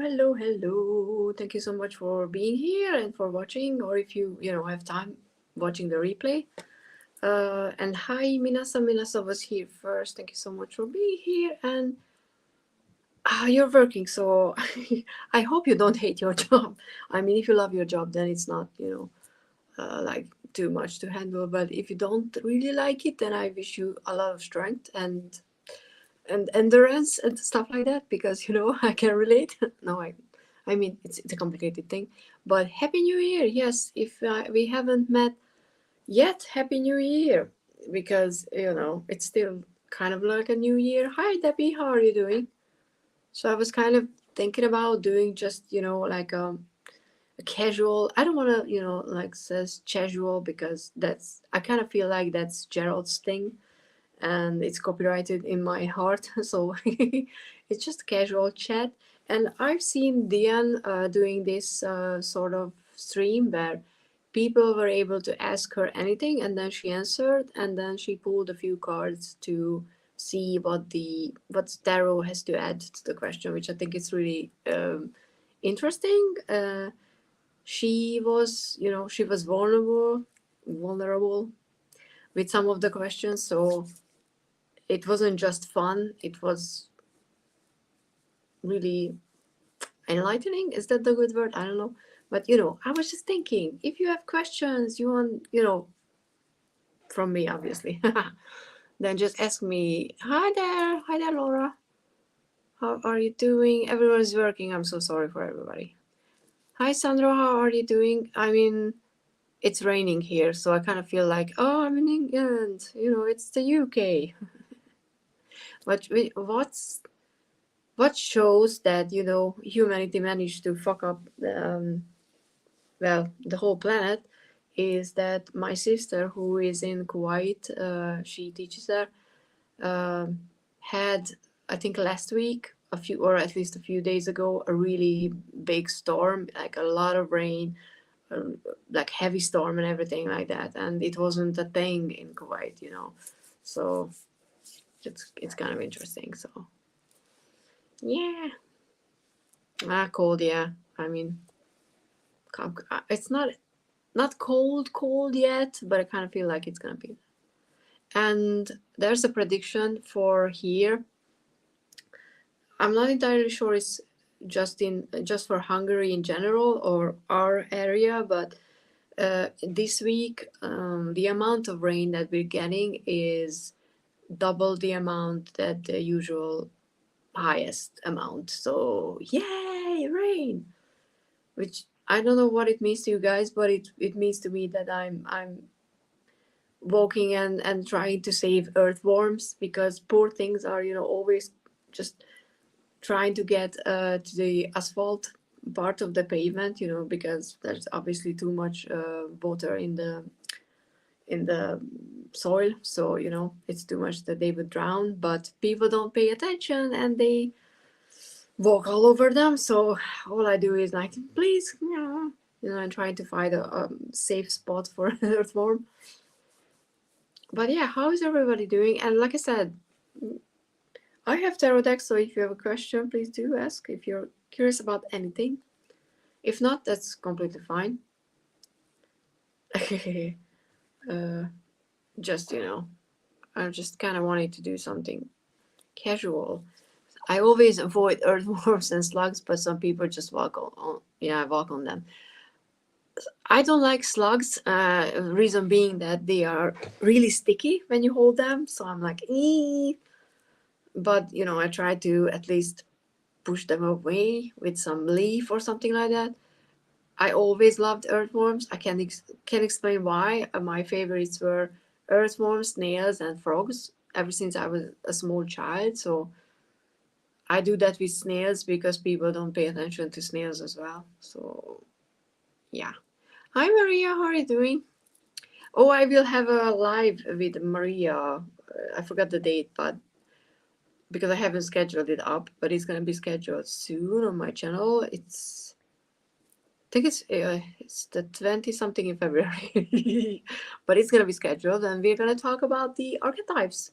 hello. Thank you so much for being here and for watching, or if you have time watching the replay. And hi, Minasa was here first. Thank you so much for being here. And you're working, so I hope you don't hate your job. I mean, if you love your job, then it's not, like too much to handle. But if you don't really like it, then I wish you a lot of strength and endurance and stuff like that, because I can relate. No, I mean it's a complicated thing. But happy new year. Yes, if we haven't met yet, happy new year, because it's still kind of like a new year. Hi Debbie, how are you doing? So I was kind of thinking about doing just like a casual. I don't want to like says casual, because that's, I kind of feel like that's Gerald's thing, and it's copyrighted in my heart. So it's just casual chat. And I've seen Deanne doing this sort of stream where people were able to ask her anything, and then she answered, and then she pulled a few cards to see what tarot has to add to the question, which I think is really interesting. She was vulnerable with some of the questions, so it wasn't just fun, it was really enlightening. Is that the good word? I don't know. But I was just thinking, if you have questions you want, from me, obviously, then just ask me. Hi there, Laura. How are you doing? Everyone's working. I'm so sorry for everybody. Hi, Sandra. How are you doing? I mean, it's raining here, so I kind of feel like, oh, I'm in England. It's the UK. But what shows that humanity managed to fuck up the whole planet is that my sister, who is in Kuwait, she teaches there, had, I think last week, a few, or at least a few days ago, a really big storm, like a lot of rain, like heavy storm and everything like that, and it wasn't a thing in Kuwait, so it's kind of interesting. So yeah. Cold, yeah. I mean, it's not cold yet, but I kind of feel like it's gonna be. And there's a prediction for here. I'm not entirely sure it's just for Hungary in general or our area, but this week the amount of rain that we're getting is double the amount that the usual highest amount. So yay, rain! Which I don't know what it means to you guys, but it means to me that I'm walking and trying to save earthworms, because poor things are always just trying to get to the asphalt part of the pavement, because there's obviously too much water in the soil, so it's too much that they would drown, but people don't pay attention and they walk all over them. So all I do is like, please, and trying to find a safe spot for an earthworm. But yeah, how is everybody doing? And like I said, I have tarot decks, so if you have a question, please do ask if you're curious about anything. If not, that's completely fine. Just I just kind of wanted to do something casual. I always avoid earthworms and slugs, but some people just walk on them. I don't like slugs. Reason being that they are really sticky when you hold them. So I'm like, ee. But I try to at least push them away with some leaf or something like that. I always loved earthworms. I can't explain why. My favorites were earthworms, snails, and frogs ever since I was a small child. So I do that with snails because people don't pay attention to snails as well. So yeah. Hi Maria, how are you doing? Oh, I will have a live with Maria. I forgot the date, but because I haven't scheduled it up, but it's gonna be scheduled soon on my channel. I think it's the 20 something in February, but it's gonna be scheduled, and we're gonna talk about the archetypes.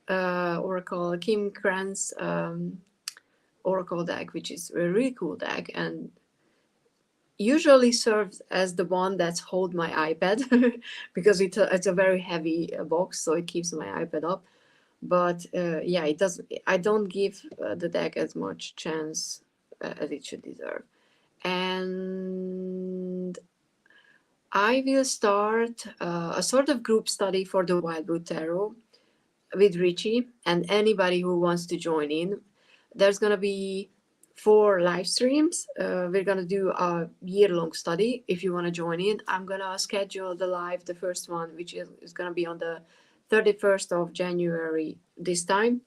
Oracle Kim Kranz oracle deck, which is a really cool deck, and usually serves as the one that's hold my iPad because it's a very heavy box, so it keeps my iPad up. But yeah, it doesn't. I don't give the deck as much chance as it should deserve. And I will start a sort of group study for the Wildwood Tarot with Richie and anybody who wants to join in. There's going to be 4 live streams. We're going to do a year-long study. If you want to join in, I'm going to schedule the first one, which is going to be on the 31st of January this time,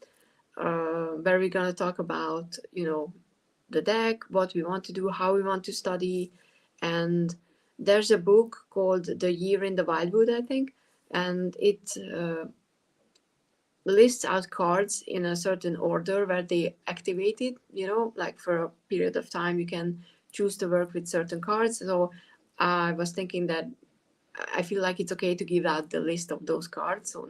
where we're going to talk about, the deck, what we want to do, how we want to study. And there's a book called The Year in the Wildwood, I think, and it lists out cards in a certain order where they activated, like for a period of time you can choose to work with certain cards. So I was thinking that I feel like it's okay to give out the list of those cards. So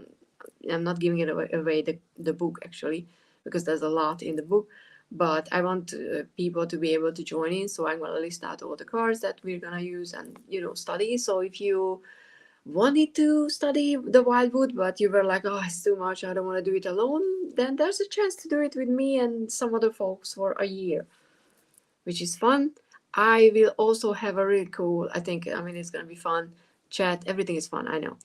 I'm not giving it away the book actually, because there's a lot in the book, but I want people to be able to join in. So I'm going to list out all the cards that we're going to use and, study. So if you wanted to study the Wildwood, but you were like, oh, it's too much, I don't want to do it alone, then there's a chance to do it with me and some other folks for a year, which is fun. I will also have a really cool, it's going to be fun chat. Everything is fun, I know.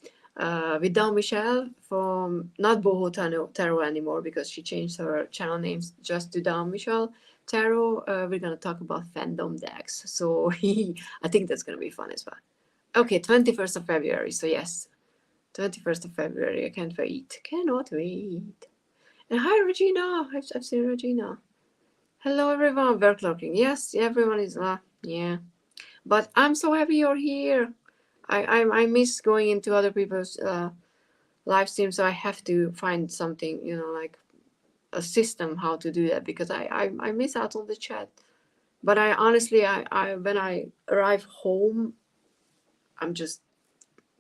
With Dawn Michelle from not Boho Tarot anymore, because she changed her channel names just to Dawn Michelle Tarot. We're going to talk about fandom decks. So I think that's going to be fun as well. Okay, 21st of February. So yes, 21st of February. I can't wait. Cannot wait. And hi, Regina. I've seen Regina. Hello, everyone. We're clocking. Yes, everyone is. Yeah. But I'm so happy you're here. I miss going into other people's live streams, so I have to find something, like a system how to do that, because I miss out on the chat. But I honestly, I when I arrive home, I'm just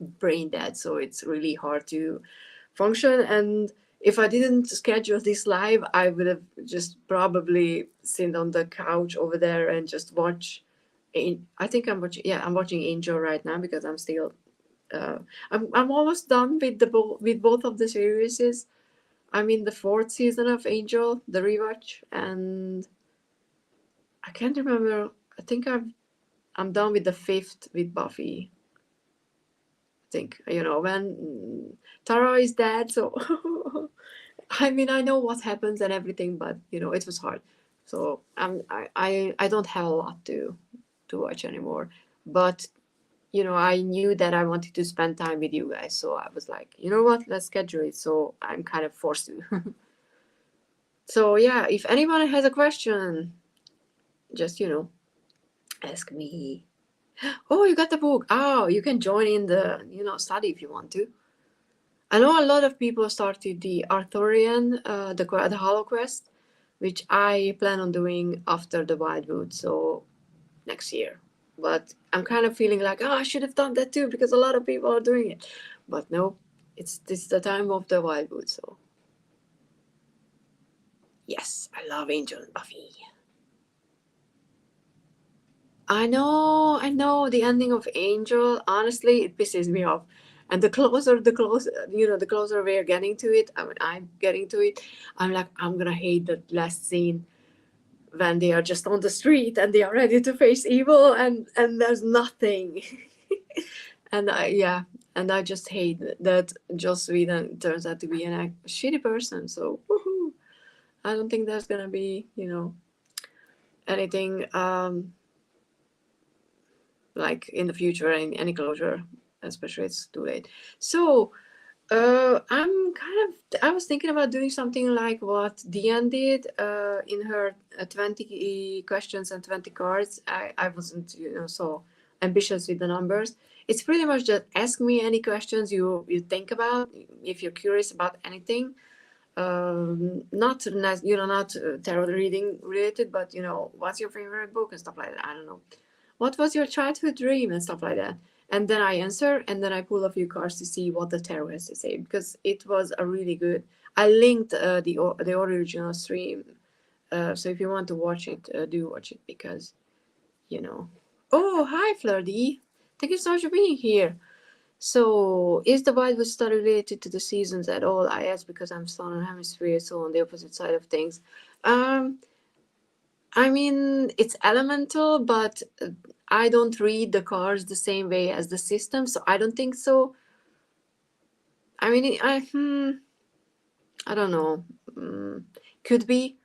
brain dead, so it's really hard to function. And if I didn't schedule this live, I would have just probably sit on the couch over there and just watch. I think I'm watching. Yeah, I'm watching Angel right now because I'm still. I'm almost done with with both of the series. I'm in the 4th season of Angel, the rewatch, and I can't remember. I think I'm done with the 5th with Buffy. Think when Tara is dead, so I know what happens and everything, but it was hard. So I don't have a lot to watch anymore, but I knew that I wanted to spend time with you guys, so I was like, you know what, let's schedule it. So I'm kind of forced to. So yeah, if anyone has a question, just ask me. Oh, you got the book. Oh, you can join in the study if you want to. I know a lot of people started the Arthurian, the Hollow Quest, which I plan on doing after the Wildwood, so next year. But I'm kind of feeling like, I should have done that too, because a lot of people are doing it. But no, this is the time of the Wildwood, so yes, I love Angel and Buffy. I know the ending of Angel. Honestly, it pisses me off. And the closer, the closer we're getting to it, I'm getting to it, I'm like, I'm gonna hate the last scene when they are just on the street and they are ready to face evil, and there's nothing. And I just hate that Joss Whedon turns out to be a shitty person. So woohoo. I don't think there's gonna be, anything like in the future, any closure, especially it's too late. So I was thinking about doing something like what Deanne did in her 20 questions and 20 cards. I wasn't so ambitious with the numbers. It's pretty much just ask me any questions you think about, if you're curious about anything. Not tarot reading related, but what's your favorite book and stuff like that. I don't know, what was your childhood dream and stuff like that. And then I answer, and then I pull a few cards to see what the tarot has to say, because it was a really good. I linked the original stream So if you want to watch it, do watch it, because Oh, hi Flirty. Thank you so much for being here. So, is the Wildwood star related to the seasons at all? I ask because I'm Southern Hemisphere, so on the opposite side of things. Um, I mean, it's elemental, but I don't read the cards the same way as the system, so I don't think so. I mean, I don't know. Could be,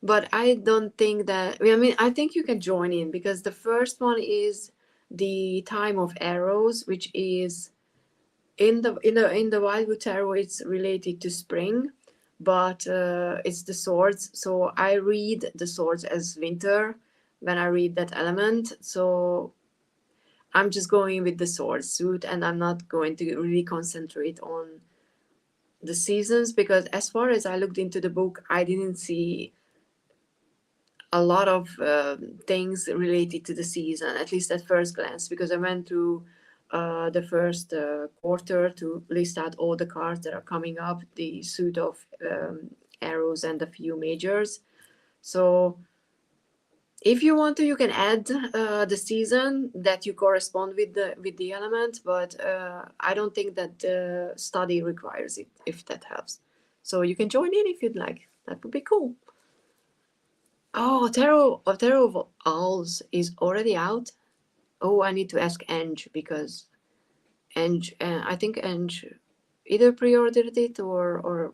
but I don't think that. I mean, I think you can join in because the first one is the time of arrows, which is in the Wildwood Tarot. It's related to spring, but it's the swords. So I read the swords as winter when I read that element. So I'm just going with the sword suit, and I'm not going to really concentrate on the seasons, because as far as I looked into the book, I didn't see a lot of things related to the season, at least at first glance, because I went through the first quarter to list out all the cards that are coming up, the suit of arrows and a few majors. So if you want to, you can add the season that you correspond with the element, but I don't think that the study requires it, if that helps. So you can join in if you'd like. That would be cool. Oh, Tarot of Owls is already out. Oh, I need to ask Ange, because Ange, I think Ange either pre-ordered it, or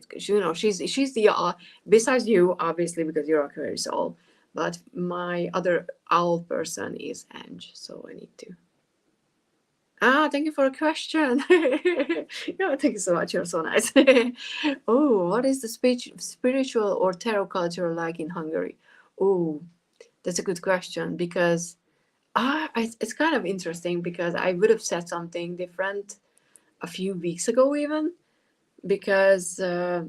she's the besides you, obviously, because you're Aquarius soul, but my other owl person is Ange, so I need to. Thank you for a question. Yeah, thank you so much. You're so nice. Oh, what is the spiritual or tarot culture like in Hungary? Oh, that's a good question, because it's kind of interesting, because I would have said something different a few weeks ago, even, because I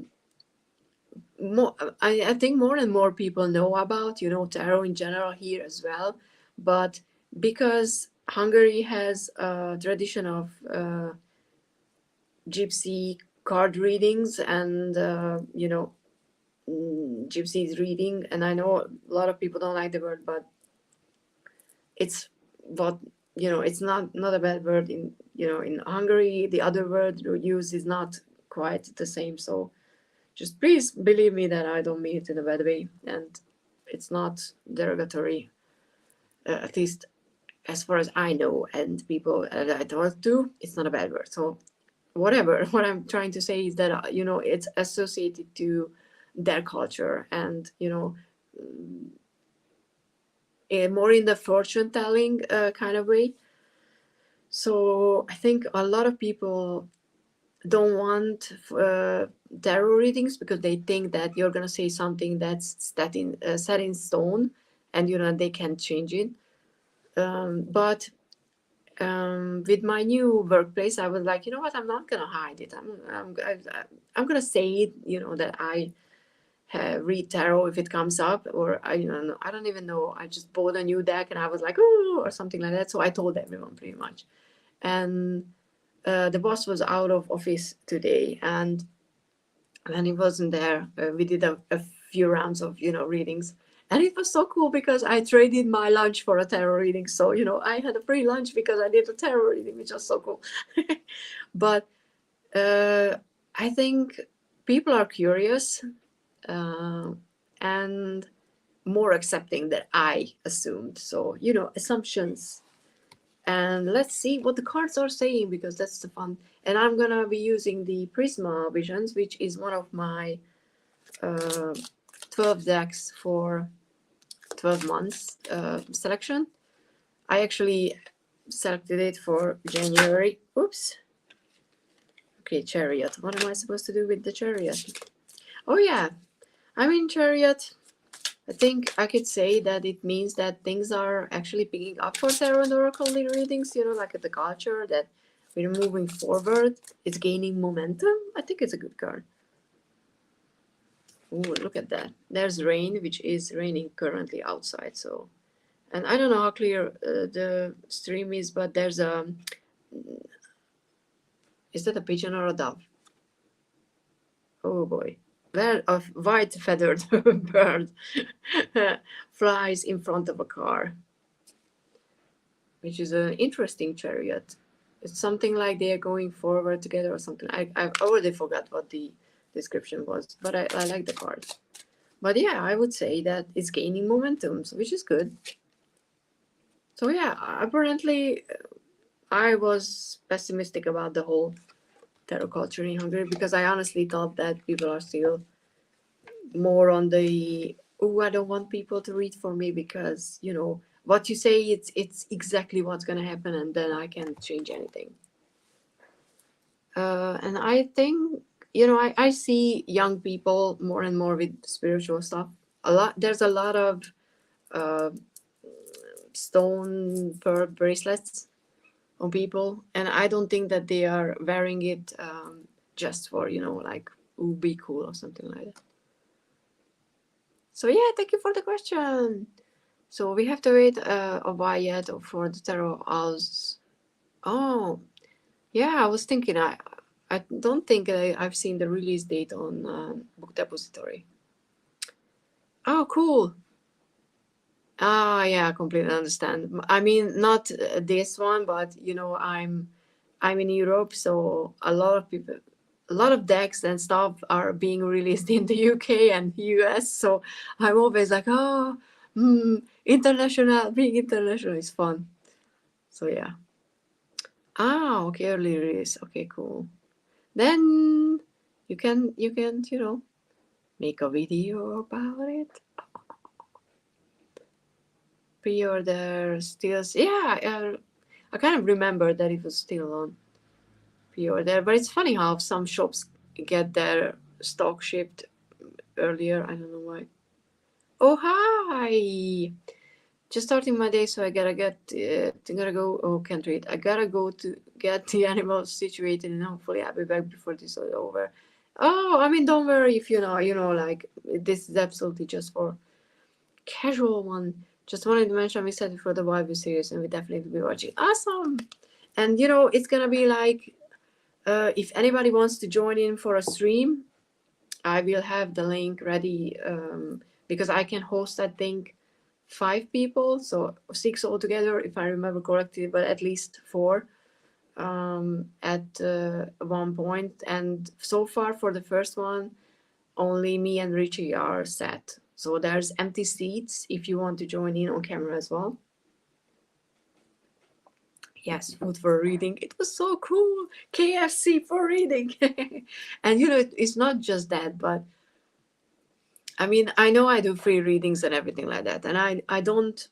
think more and more people know about tarot in general here as well, but because Hungary has a tradition of gypsy card readings, and gypsies reading, and I know a lot of people don't like the word, but it's what it's not a bad word in Hungary. The other word used is not quite the same, so just please believe me that I don't mean it in a bad way, and it's not derogatory, at least as far as I know, and people that I talk to, it's not a bad word. So whatever, what I'm trying to say is that it's associated to their culture, and more in the fortune telling kind of way. So I think a lot of people don't want tarot readings, because they think that you're going to say something that's set in stone, and they can't change it. But with my new workplace, I was like, you know what, I'm not going to hide it. I'm going to say it, that I read tarot if it comes up, or I don't even know. I just bought a new deck, and I was like, oh, or something like that. So I told everyone pretty much. And the boss was out of office today, and when he wasn't there, we did a few rounds of readings, and it was so cool, because I traded my lunch for a tarot reading. So I had a free lunch because I did a tarot reading, which was so cool. But I think people are curious, and more accepting than I assumed. So assumptions. And let's see what the cards are saying, because that's the fun. And I'm gonna be using the Prisma Visions, which is one of my 12 decks for 12 months selection. I actually selected it for January. Oops. Okay, Chariot. What am I supposed to do with the Chariot? Oh yeah, I'm in Chariot. I think I could say that it means that things are actually picking up for tarot and oracle readings, like at the culture, that we're moving forward. It's gaining momentum. I think it's a good card. Ooh, look at that. There's rain, which is raining currently outside. So, and I don't know how clear the stream is, but there's is that a pigeon or a dove? Oh boy. where a white feathered bird flies in front of a car, which is an interesting chariot. It's something like they are going forward together or something. I've already forgot what the description was, but I like the card. But yeah, I would say that it's gaining momentum, which is good. So yeah, apparently I was pessimistic about the whole tarot culture in Hungary because I honestly thought that people are still more on the, oh, I don't want people to read for me because, you know, what you say, it's exactly what's going to happen and then I can't change anything. And I think, you know, I see young people more and more with spiritual stuff. There's a lot of uh, stone pearl bracelets on people, and I don't think that they are wearing it just for, you know, like, ooh, be cool or something like that. So yeah, thank you for the question. So we have to wait a while yet for the tarot house. Oh, yeah, I was thinking, I don't think I've seen the release date on Book Depository. Oh, cool. Ah, yeah, I completely understand. I mean, not this one, but you know, I'm in Europe, so a lot of people, a lot of decks and stuff are being released in the UK and US. So I'm always like, oh, international, being international is fun. So yeah. Ah, okay, early release. Okay, cool. Then you can, you know, make a video about it. Pre-order still, yeah. I kind of remember that it was still on pre-order, but it's funny how some shops get their stock shipped earlier. I don't know why. Oh, hi! Just starting my day, so I gotta go. Oh, can't read. I gotta go to get the animals situated, and hopefully I'll be back before this is over. Oh, I mean, don't worry if like this is absolutely just for casual one. Just wanted to mention I'm excited for the Wild series, and we definitely will be watching. Awesome! And you know, it's gonna be like, if anybody wants to join in for a stream, I will have the link ready because I can host, I think, 5 people, so 6 altogether, if I remember correctly, but at least 4 at one point. And so far for the first one, only me and Richie are set. So there's empty seats if you want to join in on camera as well. Yes, food for reading. It was so cool. KFC for reading. And you know, it's not just that, but I mean, I know I do free readings and everything like that, and I don't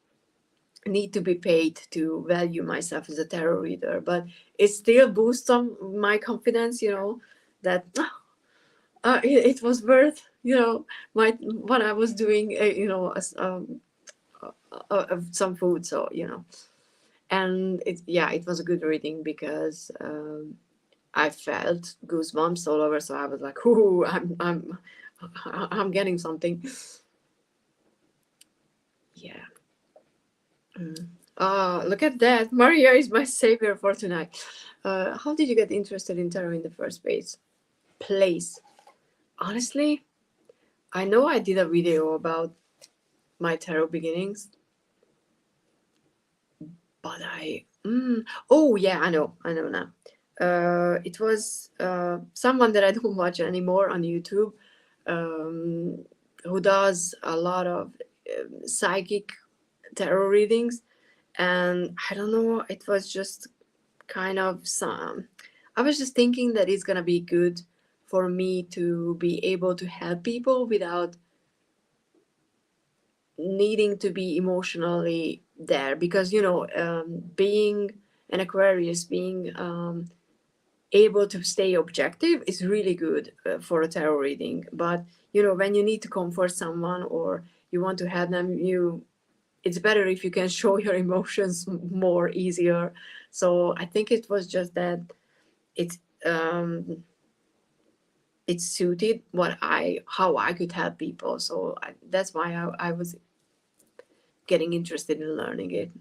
need to be paid to value myself as a tarot reader, but it still boosts my confidence, you know, that it was worth, you know, what I was doing, you know, some food. So, you know, and it was a good reading because I felt goosebumps all over. So I was like, ooh, I'm getting something. Yeah. Look at that. Maria is my savior for tonight. How did you get interested in tarot in the first place? Honestly, I know I did a video about my tarot beginnings, but oh yeah, I know now. It was someone that I don't watch anymore on YouTube, who does a lot of psychic tarot readings, and I don't know, it was just kind of I was just thinking that it's gonna be good for me to be able to help people without needing to be emotionally there, because you know, being an Aquarius, being able to stay objective is really good for a tarot reading. But you know, when you need to comfort someone or you want to help them, it's better if you can show your emotions more easier. So I think it was just that it's it suited how I could help people. So that's why I was getting interested in learning it.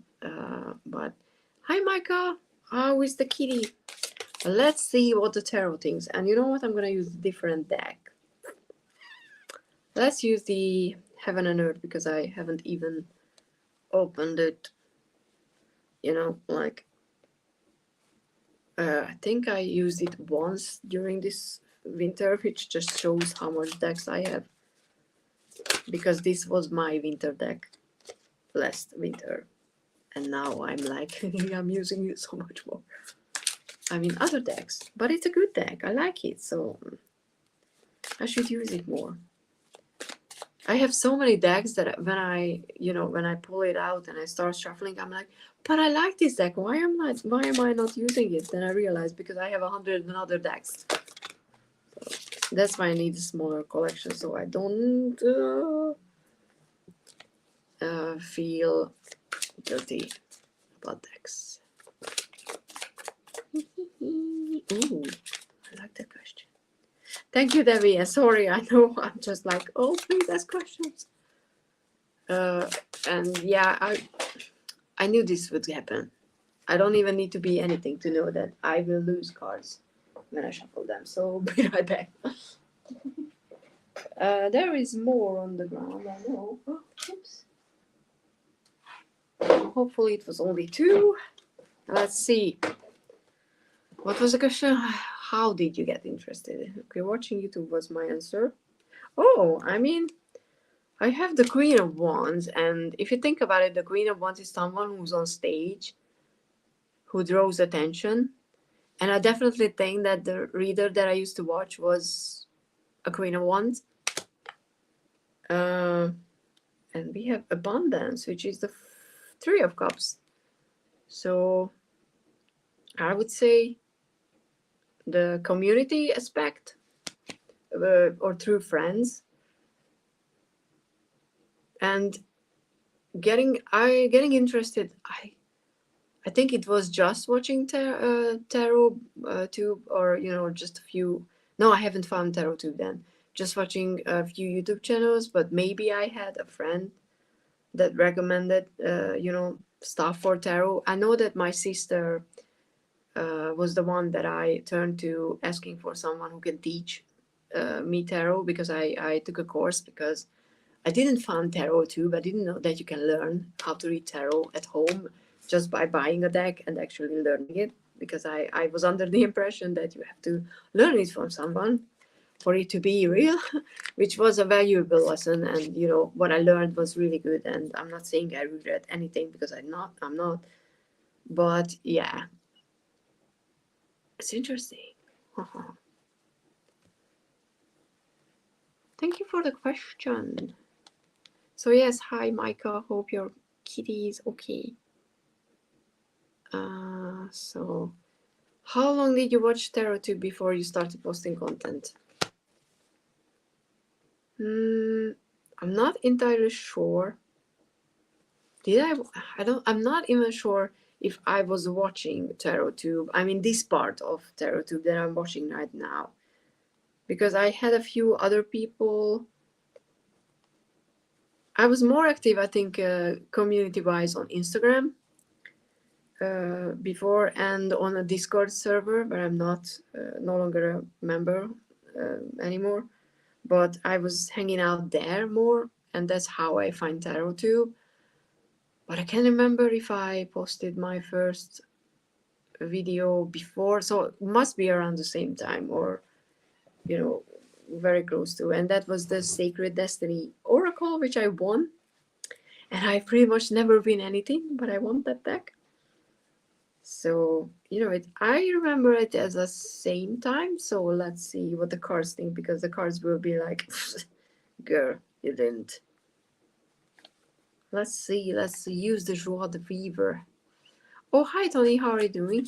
But hi, Micah. How is the kitty? Let's see what the tarot thinks. And you know what? I'm gonna use a different deck. Let's use the Heaven and Earth because I haven't even opened it. You know, like I think I used it once during this winter, which just shows how much decks I have. Because this was my winter deck last winter, and now I'm like I'm using it so much more. I mean other decks, but it's a good deck. I like it, so I should use it more. I have so many decks that when I pull it out and I start shuffling, I'm like, but I like this deck. Why am I not using it? Then I realize because I have 100 other decks. So that's why I need a smaller collection, so I don't feel guilty about decks. Ooh, I like that question. Thank you, Debbie. Sorry, I know I'm just like, oh, please ask questions. And yeah, I knew this would happen. I don't even need to be anything to know that I will lose cards when I shuffle them. So be right back. There is more on the ground, I know. Oh, oops. Hopefully it was only 2. Let's see. What was the question? How did you get interested? Okay, watching YouTube was my answer. Oh, I mean, I have the Queen of Wands, and if you think about it, the Queen of Wands is someone who's on stage, who draws attention. And I definitely think that the reader that I used to watch was a Queen of Wands. And we have Abundance, which is the 3 of Cups. So I would say the community aspect, or through friends, and getting interested. I think it was just watching tarot tube, or just a few. No, I haven't found tarot tube then. Just watching a few YouTube channels, but maybe I had a friend that recommended stuff for tarot. I know that my sister was the one that I turned to, asking for someone who can teach me tarot, because I took a course, because I didn't find tarot tube. I didn't know that you can learn how to read tarot at home just by buying a deck and actually learning it, because I was under the impression that you have to learn it from someone for it to be real, which was a valuable lesson. And what I learned was really good, and I'm not saying I regret anything, because I'm not, but yeah, it's interesting. Thank you for the question. So yes, hi Micah, hope your kitty is okay. So how long did you watch TarotTube before you started posting content? I'm not entirely sure. I'm not even sure if I was watching TarotTube. I mean, this part of TarotTube that I'm watching right now, because I had a few other people. I was more active, I think, community-wise on Instagram before, and on a Discord server where I'm not no longer a member anymore. But I was hanging out there more, and that's how I find TarotTube. But I can't remember if I posted my first video before, so it must be around the same time, or very close to. And that was the Sacred Destiny Oracle, which I won. And I pretty much never win anything, but I won that deck. So I remember it as the same time. So let's see what the cards think, because the cards will be like, girl, you didn't. Let's see. Let's use the joie de vivre. Oh, hi, Tony. How are you doing?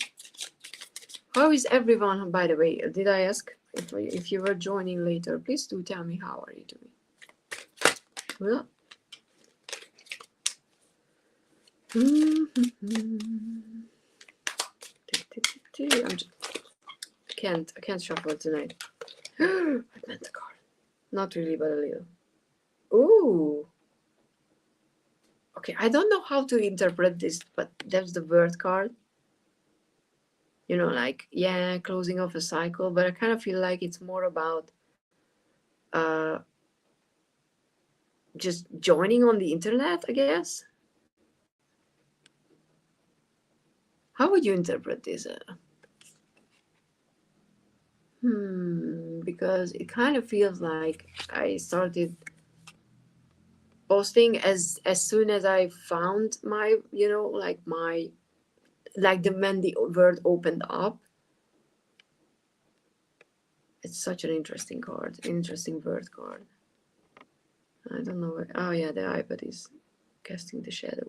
How is everyone? By the way, did I ask if you were joining later? Please do tell me, how are you doing? Well, I can't shuffle tonight. I meant the card. Not really, but a little. Ooh. Okay, I don't know how to interpret this, but there's the word card. Like, yeah, closing off a cycle, but I kind of feel like it's more about just joining on the internet, I guess. How would you interpret this? Because it kind of feels like I started posting as soon as I found my, like my, like the when the word opened up. It's such an interesting card, interesting word card. I don't know. Oh yeah, the iPad is casting the shadow.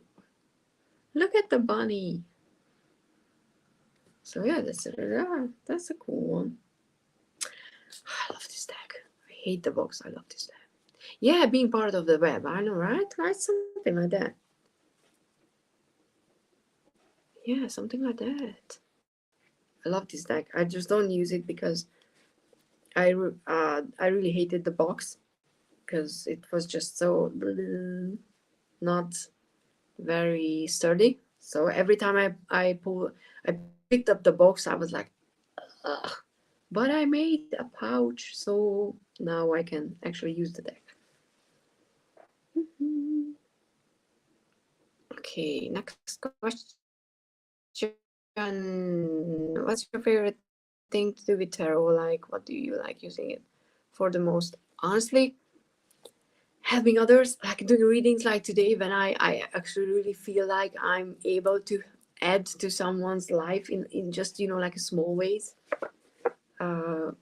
Look at the bunny. So yeah, that's a cool one. I love this deck. I hate the box. I love this deck. Yeah, being part of the web. I know, right? Right, something like that. Yeah, something like that. I love this deck. I just don't use it because I really hated the box because it was just so not very sturdy. So every time I picked up the box, I was like, ugh. But I made a pouch, so now I can actually use the deck. Okay, next question. What's your favorite thing to do with tarot? Like, what do you like using it for the most? Honestly, helping others, like doing readings like today, when I actually really feel like I'm able to add to someone's life in just, like a small ways.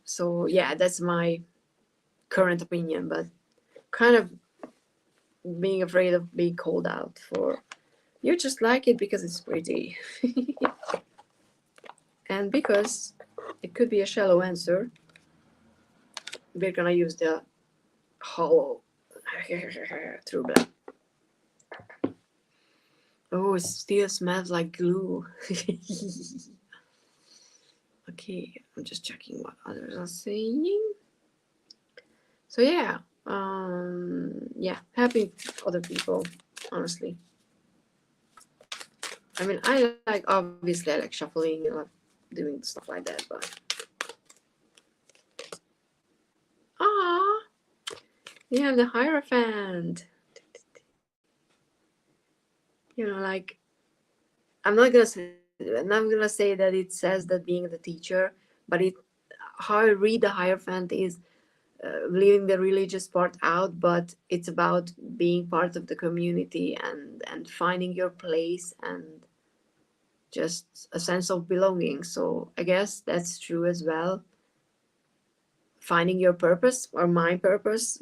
So yeah, that's my current opinion, but kind of being afraid of being called out for you just like it because it's pretty. And because it could be a shallow answer, we're gonna use the hollow true black. Oh, it still smells like glue. Okay, I'm just checking what others are saying. So yeah, helping other people, honestly. I mean, I like, obviously I like shuffling, doing stuff like that, but you have the Hierophant. Like, I'm not gonna say that it says that being the teacher, but how I read the Hierophant is leaving the religious part out, but it's about being part of the community and finding your place and just a sense of belonging. So I guess that's true as well. Finding your purpose, or my purpose,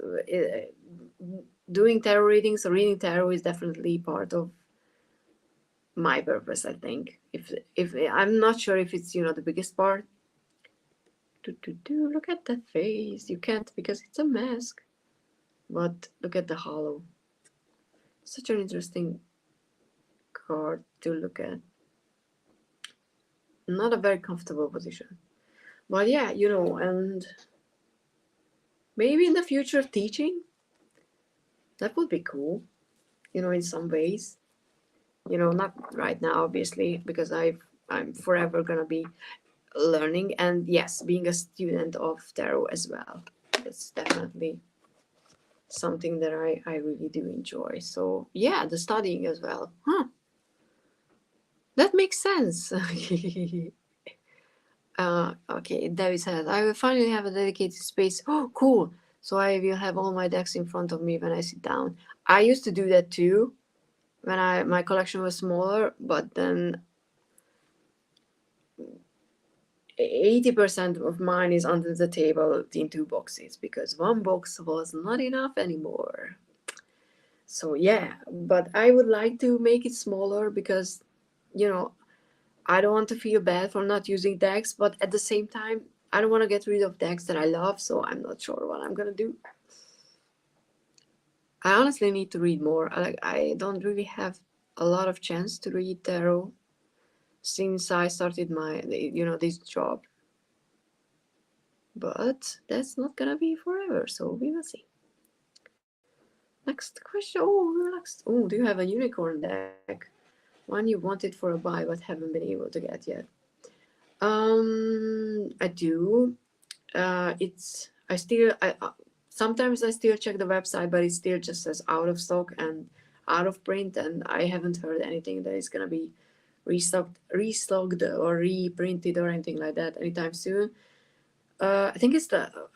doing tarot readings or reading tarot is definitely part of my purpose. I think if I'm not sure if it's the biggest part. Look at that face. You can't because it's a mask. But look at the hollow. Such an interesting card to look at. Not a very comfortable position. But yeah, and maybe in the future teaching. That would be cool. In some ways. Not right now, obviously, because I'm forever gonna be learning, and yes, being a student of tarot as well. It's definitely something that I really do enjoy. So yeah, the studying as well. That makes sense. Okay, David says, I will finally have a dedicated space. Oh, cool. So I will have all my decks in front of me when I sit down. I used to do that too when my collection was smaller, but then 80% of mine is under the table in 2 boxes because 1 box was not enough anymore. So yeah, but I would like to make it smaller because, I don't want to feel bad for not using decks, but at the same time, I don't want to get rid of decks that I love, so I'm not sure what I'm gonna do. I honestly need to read more. I don't really have a lot of chance to read tarot since I started my this job. But that's not gonna be forever, so we will see. Next question. Oh, do you have a unicorn deck? One you wanted for a buy but haven't been able to get yet. I do. sometimes I still check the website, but it still just says out of stock and out of print, and I haven't heard anything that is gonna be restocked or reprinted or anything like that anytime soon. I think it's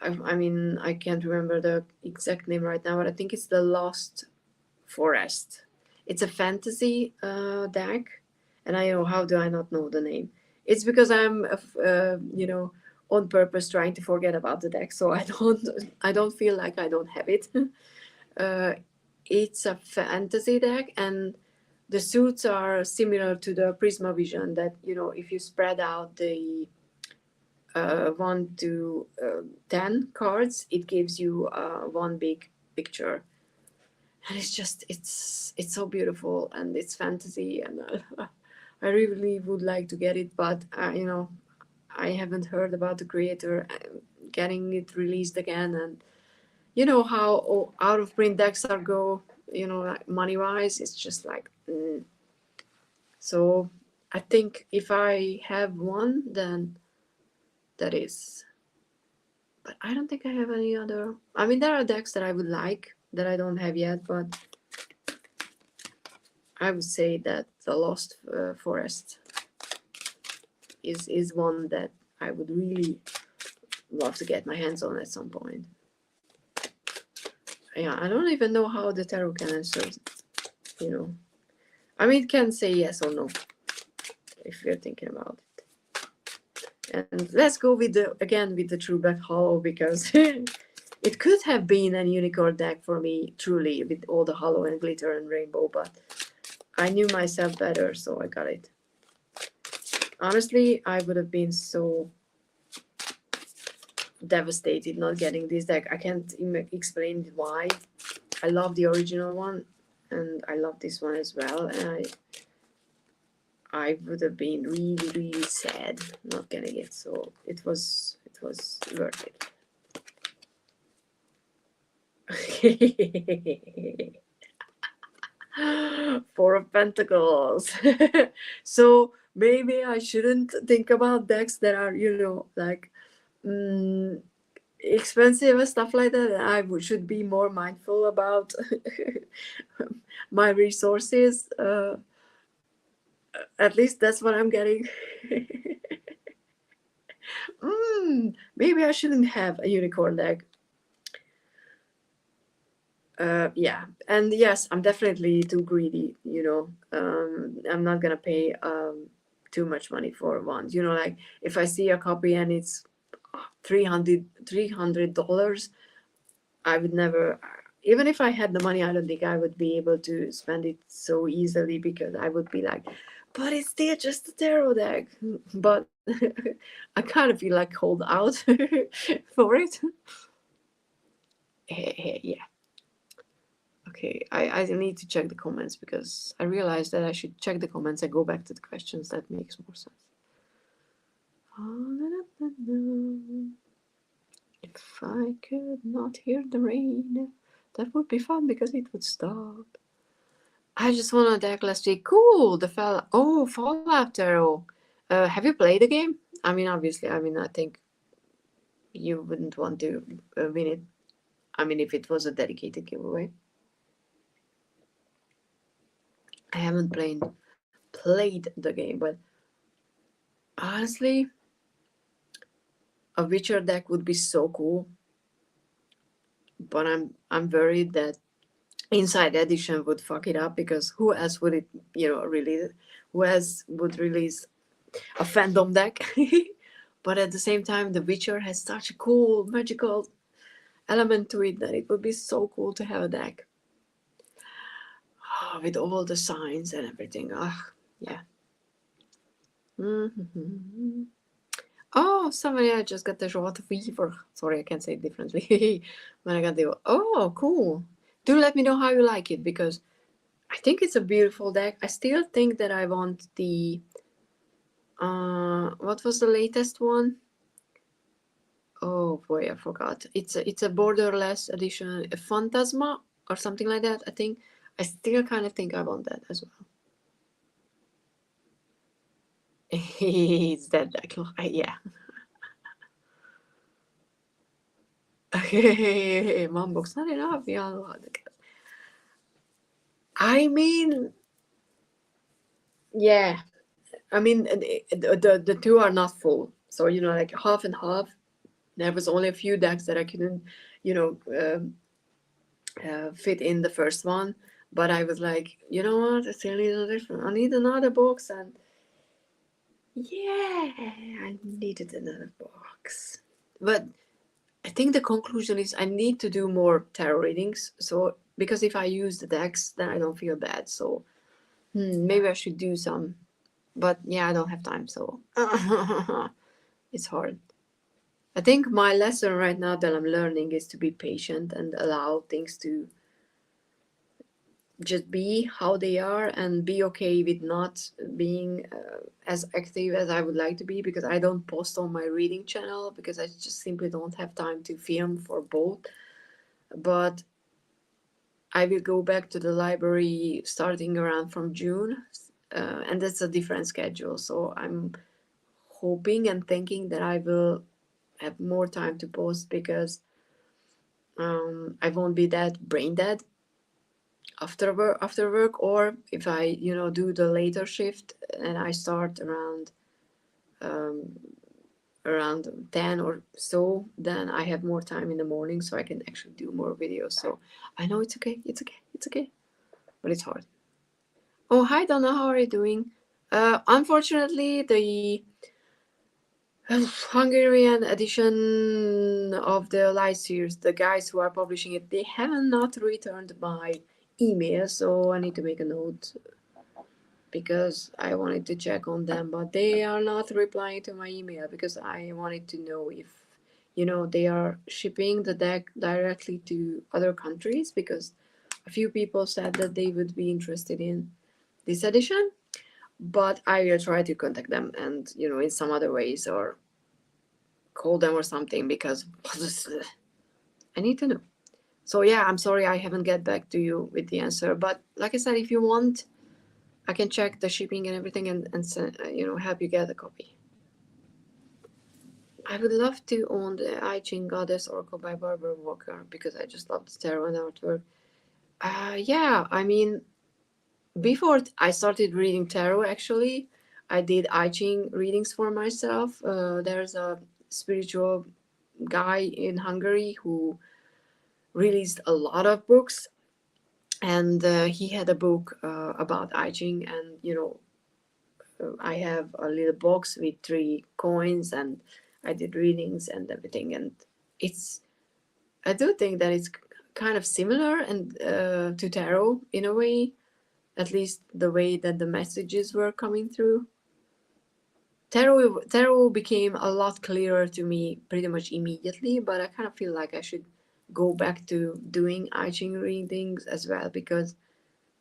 I mean, I can't remember the exact name right now, but I think it's the Lost Forest. It's a fantasy deck, and I know, how do I not know the name? It's because I'm on purpose trying to forget about the deck, so I don't feel like I don't have it. uh, it's a fantasy deck, and the suits are similar to the Prisma Vision. That, if you spread out the 1 to 10 cards, it gives you one big picture, and it's so beautiful, and it's fantasy, and I really would like to get it, but I haven't heard about the creator getting it released again, and you know how out of print decks are go, like money wise, it's just like so I think if I have one, then that is, but I don't think I have any other. I mean, there are decks that I would like that I don't have yet, but I would say that the Lost Forest is one that I would really love to get my hands on at some point. Yeah, I don't even know how the tarot can answer, I mean, it can say yes or no if you're thinking about it. And let's go with the True Black Hollow, because it could have been a unicorn deck for me, truly, with all the hollow and glitter and rainbow, but I knew myself better, so I got it. Honestly, I would have been so devastated not getting this deck. I can't even explain why. I love the original one, and I love this one as well, and I would have been really, really sad not getting it. So it was worth it. Four of Pentacles. So maybe I shouldn't think about decks that are, like expensive and stuff like that. I should be more mindful about my resources. At least that's what I'm getting. Maybe I shouldn't have a unicorn deck. Yeah, and yes, I'm definitely too greedy. I'm not gonna pay too much money for one. Like if I see a copy and it's $300, I would never. Even if I had the money, I don't think I would be able to spend it so easily, because I would be like, but it's still just a tarot deck. But I kind of feel like called out for it. Yeah. Okay, I need to check the comments, because I realized that I should check the comments and go back to the questions. That makes more sense. If I could not hear the rain, that would be fun, because it would stop. I just won a deck last week. Cool. Fallout Tarot. Have you played the game? I mean, obviously, I think you wouldn't want to win it. I mean, if it was a dedicated giveaway. I haven't played the game, but honestly, a Witcher deck would be so cool. But I'm worried that Inside Edition would fuck it up, because who else would it release? Who else would release a fandom deck? But at the same time, The Witcher has such a cool magical element to it that it would be so cool to have a deck with all the signs and everything. Yeah. Mm-hmm. Oh, somebody, I just got the Joie Fever. Sorry, I can't say it differently. When I got cool. Do let me know how you like it, because I think it's a beautiful deck. I still think that I want the what was the latest one? Oh boy, I forgot. It's a borderless edition, a Phantasma or something like that. I think I still kind of think I want that as well. It's that deck, yeah. One book's not enough. Yeah, I mean, yeah. I mean, the two are not full. So, you know, like half and half. There was only a few decks that I couldn't, you know, fit in the first one. But I was like, you know what? I still need a different. I need another box, and yeah, I needed another box. But I think the conclusion is I need to do more tarot readings. So because if I use the decks, then I don't feel bad. So maybe I should do some. But yeah, I don't have time, so it's hard. I think my lesson right now that I'm learning is to be patient and allow things to just be how they are and be okay with not being as active as I would like to be, because I don't post on my reading channel because I just simply don't have time to film for both. But I will go back to the library starting around from June, and that's a different schedule. So I'm hoping and thinking that I will have more time to post, because I won't be that brain dead after work, or if I, you know, do the later shift and I start um, around 10 or so, then I have more time in the morning, so I can actually do more videos. So I know it's okay, it's okay, but it's hard. Oh, hi Donna, how are you doing? Unfortunately, the Hungarian edition of the light series, the guys who are publishing it, they haven't not returned my email, so I need to make a note because I wanted to check on them, but they are not replying to my email because I wanted to know if, you know, they are shipping the deck directly to other countries, because a few people said that they would be interested in this edition, but I will try to contact them and, you know, in some other ways, or call them or something, because I need to know. So yeah, I'm sorry I haven't get back to you with the answer, but like I said, if you want, I can check the shipping and everything, and send, you know, help you get a copy. I would love to own the I Ching Goddess Oracle by Barbara Walker because I just love the tarot and artwork. Yeah, I mean, before I started reading tarot, actually, I did I Ching readings for myself. There's a spiritual guy in Hungary who released a lot of books, and he had a book about I Ching, and you know, I have a little box with 3 coins, and I did readings and everything, and it's, I do think that it's kind of similar and to tarot in a way, at least the way that the messages were coming through. Tarot became a lot clearer to me pretty much immediately, but I kind of feel like I should go back to doing I Ching readings as well, because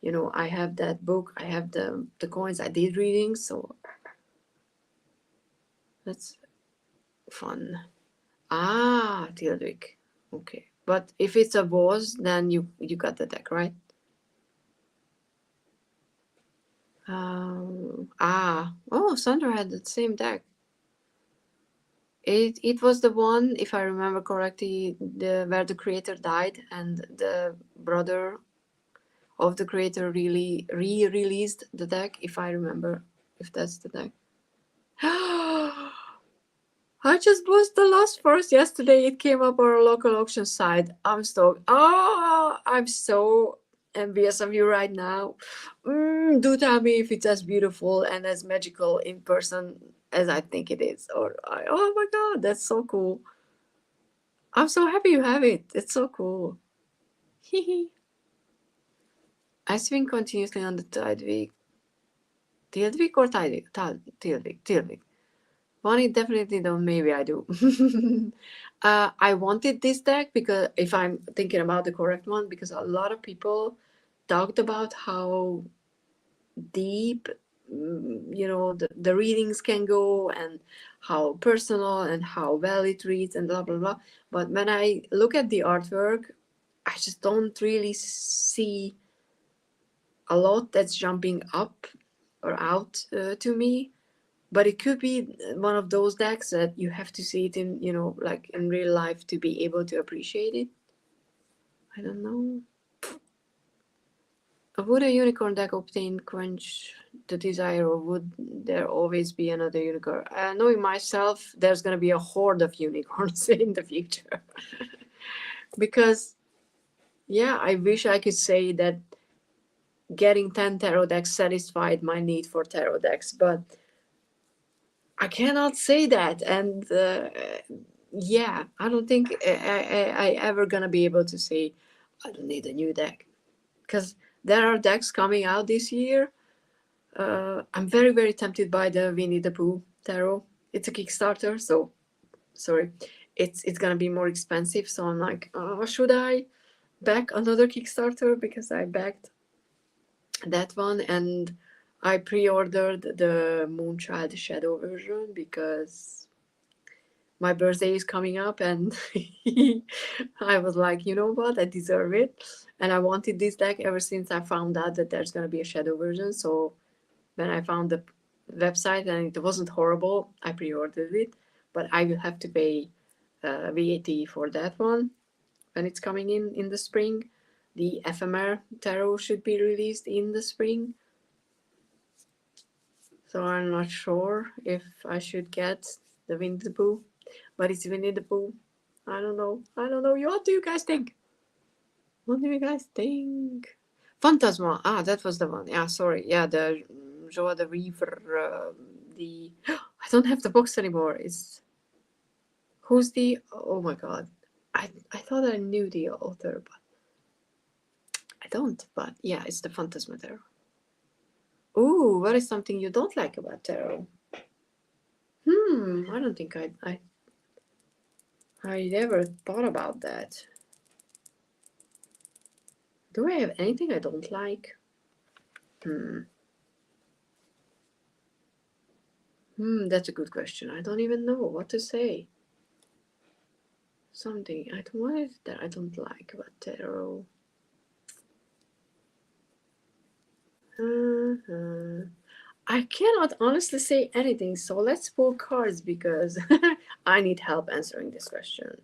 you know, I have that book, I have the coins, I did readings, so that's fun. Ah, Theodoric. Okay. But if it's a boss, then you got the deck, right? Oh, Sandra had the same deck. It was the one, if I remember correctly, where the creator died and the brother of the creator really re-released the deck, if I remember, if that's the deck. I just bought the last first yesterday. It came up on a local auction site. I'm stoked. Oh, I'm so envious of you right now. Do tell me if it's as beautiful and as magical in person as I think it is. Oh my god, that's so cool. I'm so happy you have it. It's so cool. I swing continuously on the tide week. Tide week or tide week? Tide week. Bonnie, definitely don't. Maybe I do. I wanted this deck because if I'm thinking about the correct one, because a lot of people talked about how deep, you know, the readings can go, and how personal and how well it reads and blah blah blah. But when I look at the artwork, I just don't really see a lot that's jumping up or out to me. But it could be one of those decks that you have to see it in, like in real life to be able to appreciate it. I don't know. Would a unicorn deck obtain quench the desire, or would there always be another unicorn? Knowing myself, there's going to be a horde of unicorns in the future. Because, yeah, I wish I could say that getting 10 tarot decks satisfied my need for tarot decks, but I cannot say that. And yeah, I don't think I ever going to be able to say, I don't need a new deck. Because there are decks coming out this year. I'm very, very tempted by the Winnie the Pooh tarot. It's a Kickstarter, so sorry, it's gonna be more expensive. So I'm like, should I back another Kickstarter? Because I backed that one and I pre-ordered the Moonchild Shadow version because my birthday is coming up and I was like, you know what, I deserve it. And I wanted this deck ever since I found out that there's gonna be a shadow version. So when I found the website and it wasn't horrible, I pre-ordered it, but I will have to pay VAT for that one when it's coming in the spring. The FMR tarot should be released in the spring, so I'm not sure if I should get the Winnie the Pooh, but it's Winnie the Pooh. I don't know. What do you guys think? What do you guys think? Phantasma. Ah, that was the one. Yeah, sorry. Yeah, the Joie de Vivre. The I don't have the box anymore. It's who's the? Oh my god. I thought I knew the author, but I don't. But yeah, it's the Phantasma Tarot. Ooh, what is something you don't like about tarot? I don't think I never thought about that. Do I have anything I don't like? That's a good question. I don't even know what to say. Something what is that I don't like about tarot? I cannot honestly say anything, so let's pull cards because I need help answering this question.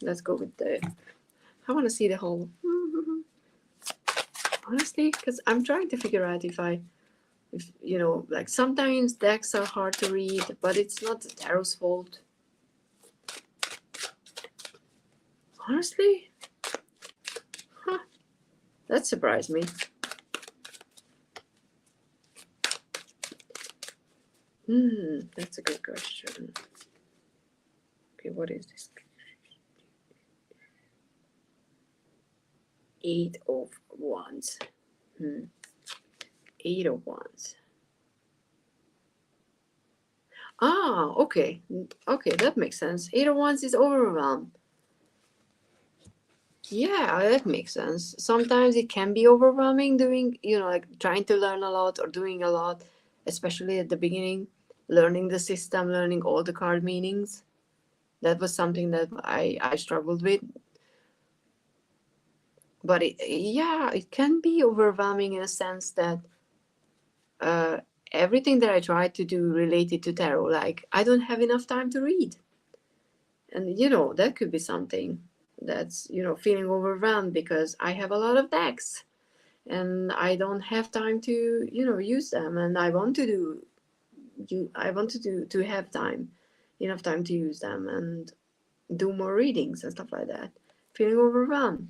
Let's go with I want to see the whole. Honestly, because I'm trying to figure out if like sometimes decks are hard to read, but it's not the tarot's fault. Honestly, that surprised me. That's a good question. Okay, what is this? 8 of Wands. 8 of Wands. Ah, okay. Okay, that makes sense. 8 of Wands is overwhelmed. Yeah, that makes sense. Sometimes it can be overwhelming doing, like trying to learn a lot or doing a lot, especially at the beginning, learning the system, learning all the card meanings. That was something that I struggled with. But it can be overwhelming in a sense that everything that I try to do related to tarot, like I don't have enough time to read. And, that could be something that's, feeling overwhelmed because I have a lot of decks and I don't have time to, use them. And I want to have enough time to use them and do more readings and stuff like that. Feeling overwhelmed.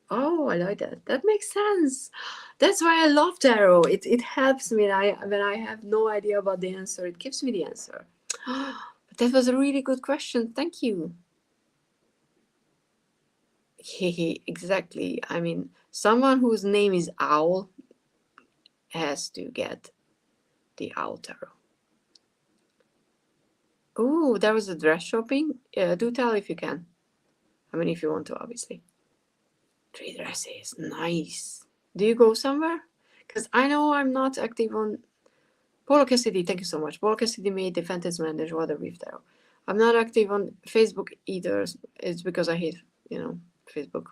Oh, I like that. That makes sense. That's why I love tarot. It helps me when I have no idea about the answer. It gives me the answer. That was a really good question. Thank you. Exactly. I mean, someone whose name is Owl has to get the Owl Tarot. Oh, there was a dress shopping. Do tell if you can. I mean, if you want to, obviously. 3 dresses. Nice. Do you go somewhere? Because I know I'm not active on... Polo Cassidy, thank you so much. Polo Cassidy made the Phantasm and the Joie de Vivre Tarot. I'm not active on Facebook either. It's because I hate, Facebook.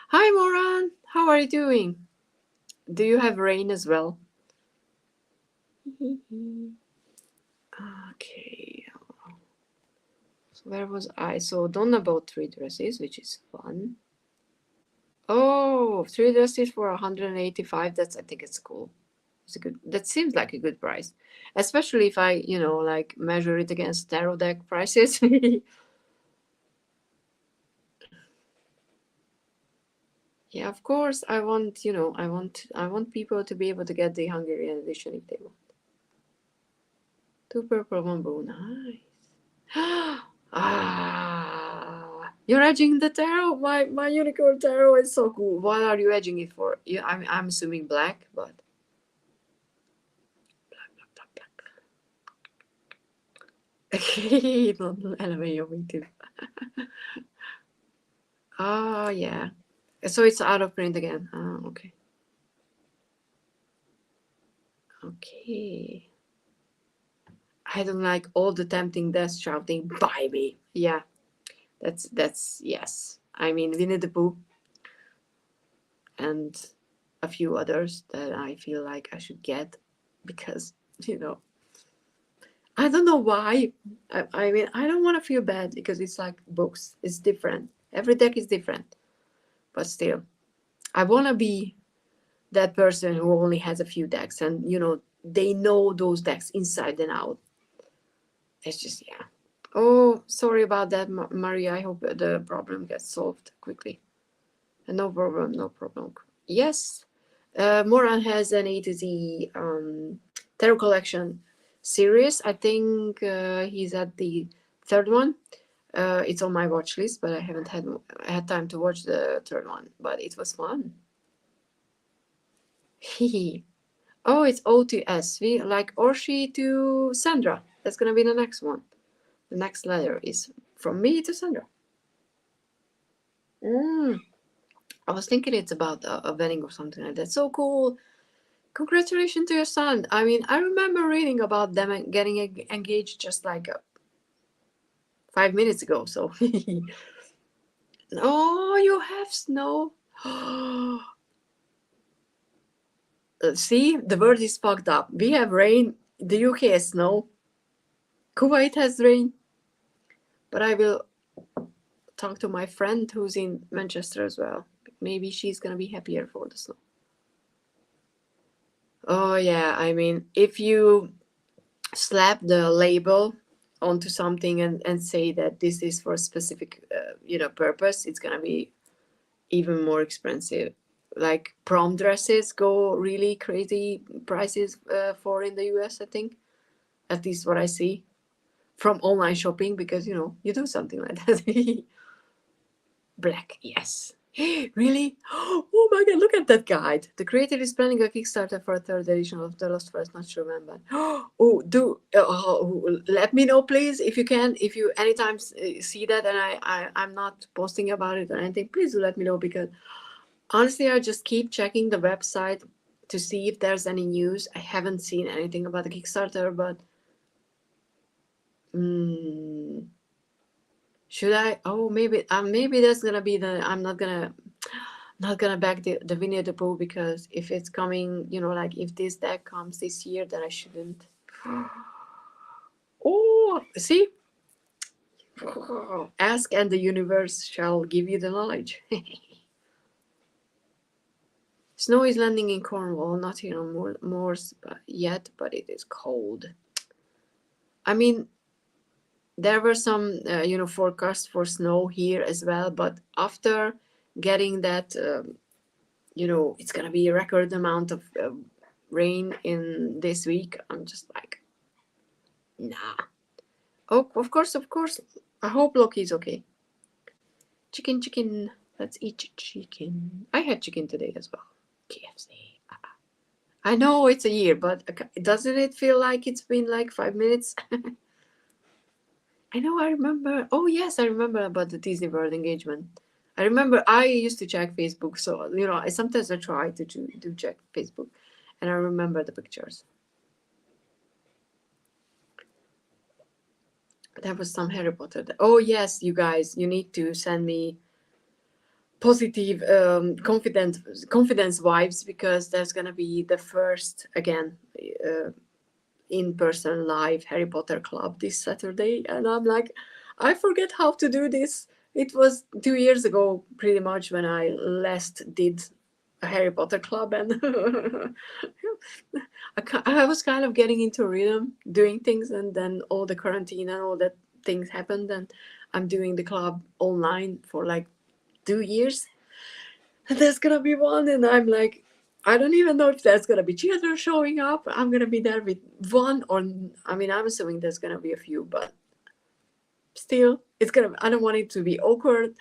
Hi, Moran. How are you doing? Do you have rain as well? Okay. So where was I? So Donna bought 3 dresses, which is fun. Oh, 3 dresses for 185. That's, I think it's cool. It's a good, that seems like a good price. Especially if I, like measure it against tarot deck prices. Yeah, of course I want, I want people to be able to get the Hungarian edition if they want. 2 purple, 1 blue. Nice. You're edging the tarot. My unicorn tarot is so cool. What are you edging it for? Yeah, I'm assuming black, but non elevate me too. Oh yeah. So it's out of print again. Oh, okay. Okay. I don't like all the tempting death shouting, buy me. Yeah, that's yes. I mean, Winnie the Pooh and a few others that I feel like I should get because, I don't know why. I mean, I don't want to feel bad because it's like books. It's different. Every deck is different. But still, I want to be that person who only has a few decks and, they know those decks inside and out. It's just, yeah. Oh, sorry about that, Maria. I hope the problem gets solved quickly. No problem, no problem. Yes, Moran has an A to Z tarot collection series. I think he's at the 3rd one. It's on my watch list, but I haven't had time to watch the 3rd one. But it was fun. Oh, it's O to S. We like Orshi to Sandra. That's gonna be the next one. The next letter is from me to Sandra. I was thinking it's about a wedding or something like that. So cool. Congratulations to your son. I mean, I remember reading about them getting engaged just like 5 minutes ago. So, oh, you have snow. See, the world is fucked up. We have rain. The UK has snow. Kuwait has rain. But I will talk to my friend who's in Manchester as well. Maybe she's gonna be happier for the snow. Oh yeah, I mean, if you slap the label onto something and say that this is for a specific purpose, it's gonna be even more expensive. Like prom dresses go really crazy prices for in the US, I think, at least what I see from online shopping, because you do something like that. Black, yes. Really? Oh my god, look at that guide. The creator is planning a Kickstarter for a 3rd edition of The Lost Forest, not sure when, but let me know, please, if you can. If you anytime see that and I'm not posting about it or anything, please do let me know, because honestly, I just keep checking the website to see if there's any news. I haven't seen anything about the Kickstarter, but should I? Oh, maybe that's gonna be I'm not gonna back the Winnie the Pooh, because if it's coming, like if this deck comes this year, then I shouldn't. Oh, see, ask and the universe shall give you the knowledge. Snow is landing in Cornwall, not here on Moors yet, but it is cold. I mean, there were some forecasts for snow here as well, but after getting that it's gonna be a record amount of rain in this week, I'm just like, nah. Oh, of course. I hope Loki's okay. Chicken. Let's eat chicken. I had chicken today as well. KFC. I know it's a year, but doesn't it feel like it's been like 5 minutes? I know, I remember. Oh, yes, I remember about the Disney World engagement. I remember I used to check Facebook, so, sometimes I try to do check Facebook, and I remember the pictures. There was some Harry Potter. Oh, yes, you guys, you need to send me positive confidence vibes, because there's gonna be the first again in-person live Harry Potter club this Saturday, and I'm like, I forget how to do this. It was 2 years ago, pretty much, when I last did a Harry Potter club, and I was kind of getting into a rhythm, doing things, and then all the quarantine and all that things happened, and I'm doing the club online for like 2 years. And there's gonna be one, and I'm like, I don't even know if there's gonna be children showing up. I'm gonna be there with one, or I mean, I'm assuming there's gonna be a few, but still, it's gonna. I don't want it to be awkward,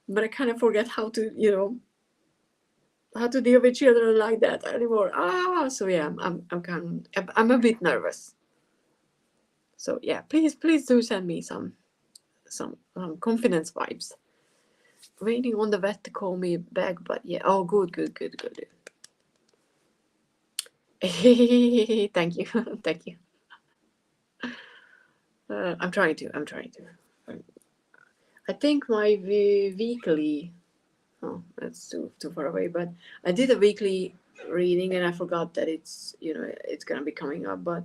but I kind of forget how to, how to deal with children like that anymore. So yeah, I'm a bit nervous. So yeah, please do send me some confidence vibes. Waiting on the vet to call me back, but yeah. Oh, good. Thank you, thank you. I'm trying to. I think my weekly. Oh, that's too far away. But I did a weekly reading, and I forgot that it's gonna be coming up. But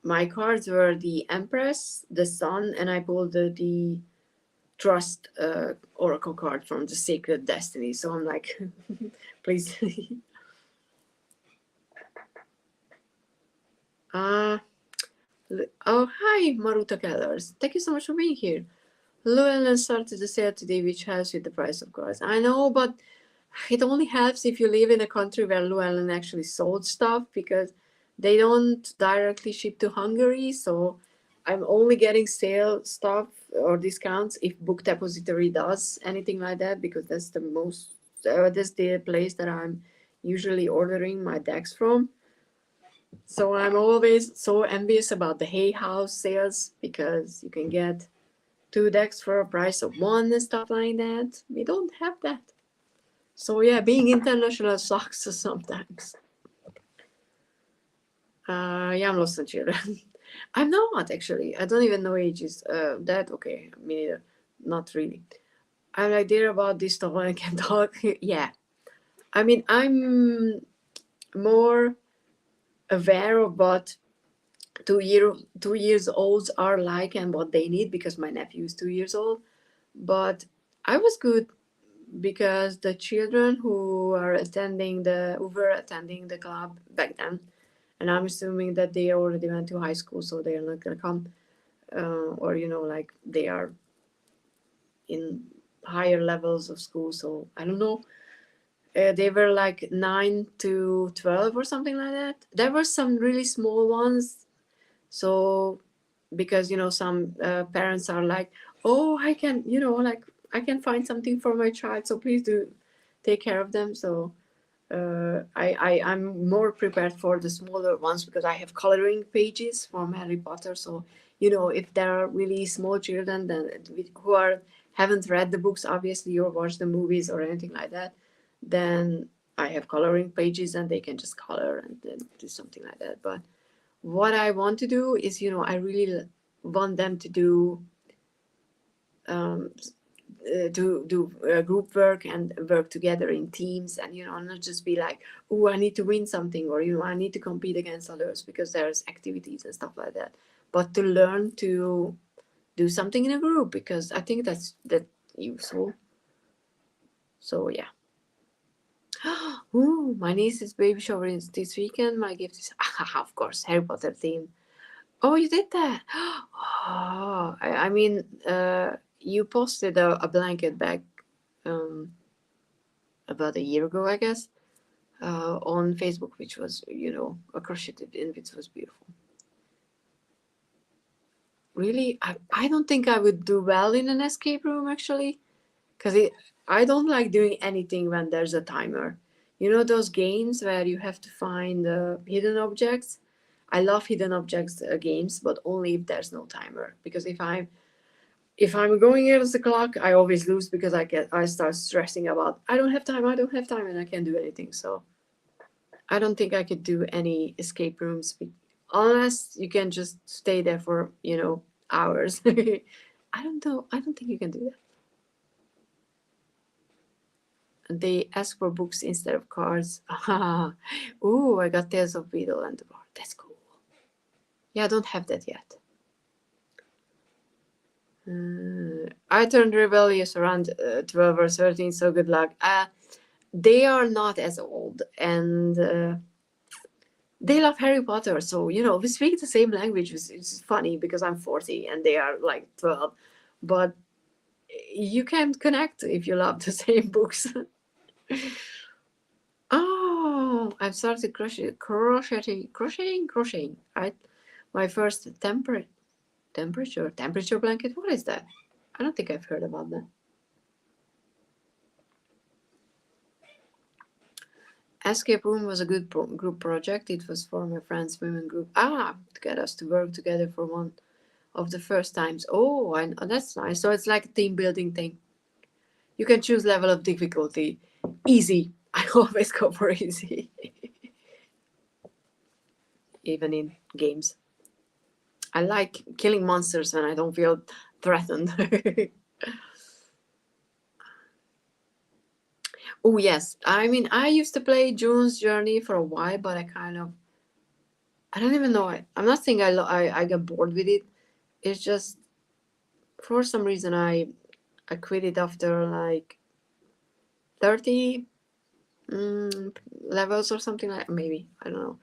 my cards were the Empress, the Sun, and I pulled the Trust Oracle card from the Sacred Destiny. So I'm like, please. uh, oh, hi, Maruta Kellers. Thank you so much for being here. Llewellyn started the sale today, which helps with the price of cards. I know, but it only helps if you live in a country where Llewellyn actually sold stuff, because they don't directly ship to Hungary. So I'm only getting sale stuff or discounts if Book Depository does anything like that, because that's that's the place that I'm usually ordering my decks from. So I'm always so envious about the Hay House sales, because you can get 2 decks for a price of 1 and stuff like that. We don't have that. So yeah, being international sucks sometimes. Yeah, I'm lost on children. I'm not, actually. I don't even know ages. That okay, me neither. Not really. I'm like, there about this stuff when I can talk. Yeah. I mean, I'm more aware of what 2 years olds are like and what they need, because my nephew is 2 years old. But I was good, because the children who were attending the club back then, and I'm assuming that they already went to high school, so they are not gonna come, or like they are in higher levels of school. So I don't know. They were like 9 to 12 or something like that. There were some really small ones. So because some parents are like, oh, I can like I can find something for my child, so please do take care of them. So I'm more prepared for the smaller ones, because I have coloring pages from Harry Potter. So if there are really small children who haven't read the books, obviously, or watched the movies or anything like that, then I have coloring pages, and they can just color and then do something like that. But what I want to do is, I really want them to do um, group work and work together in teams, and not just be like, oh, I need to win something, or I need to compete against others, because there's activities and stuff like that, but to learn to do something in a group, because I think that's useful. So yeah. Ooh, my niece's baby shower is this weekend. My gift is of course Harry Potter theme. Oh, you did that? Oh, I mean, you posted a blanket back about a year ago, I guess, on Facebook, which was, a crocheted in, which was beautiful. Really, I don't think I would do well in an escape room, actually, because I don't like doing anything when there's a timer. Those games where you have to find hidden objects? I love hidden objects games, but only if there's no timer. Because if I'm going against the clock, I always lose, because I start stressing about I don't have time, and I can't do anything. So I don't think I could do any escape rooms, unless you can just stay there for hours. I don't know. I don't think you can do that. They ask for books instead of cards. Ooh, I got Tales of Beetle and the Bard. That's cool. Yeah, I don't have that yet. I turned rebellious around 12 or 13, so good luck. They are not as old, and they love Harry Potter, so we speak the same language. It's funny because I'm 40 and they are like 12, but you can't connect if you love the same books. Oh, I've started crocheting, right? My first temperature blanket. What is that? I don't think I've heard about that. Escape Room was a good group project. It was for my friend's women group. To get us to work together for one of the first times. Oh, that's nice. So it's like a team building thing. You can choose level of difficulty. Easy. I always go for easy. Even in games. I like killing monsters when I don't feel threatened. Oh, yes. I mean, I used to play June's Journey for a while, but I don't even know. I'm not saying I got bored with it. It's just, for some reason, I quit it after like 30 levels or something like maybe. I don't know.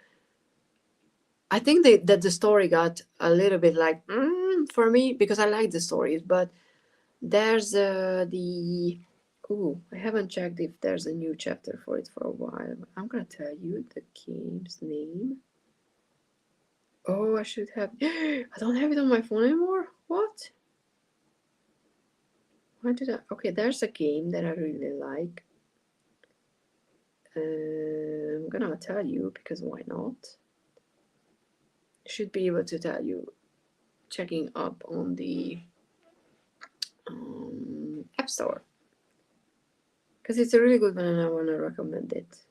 I think that the story got a little bit like for me because I like the stories, but there's I haven't checked if there's a new chapter for it for a while. I'm gonna tell you the game's name. Oh, I should have. I don't have it on my phone anymore. What? Why did I? Okay, there's a game that I really like. I'm gonna tell you because why not? Should be able to tell you. Checking up on the App Store because it's a really good one and I want to recommend it.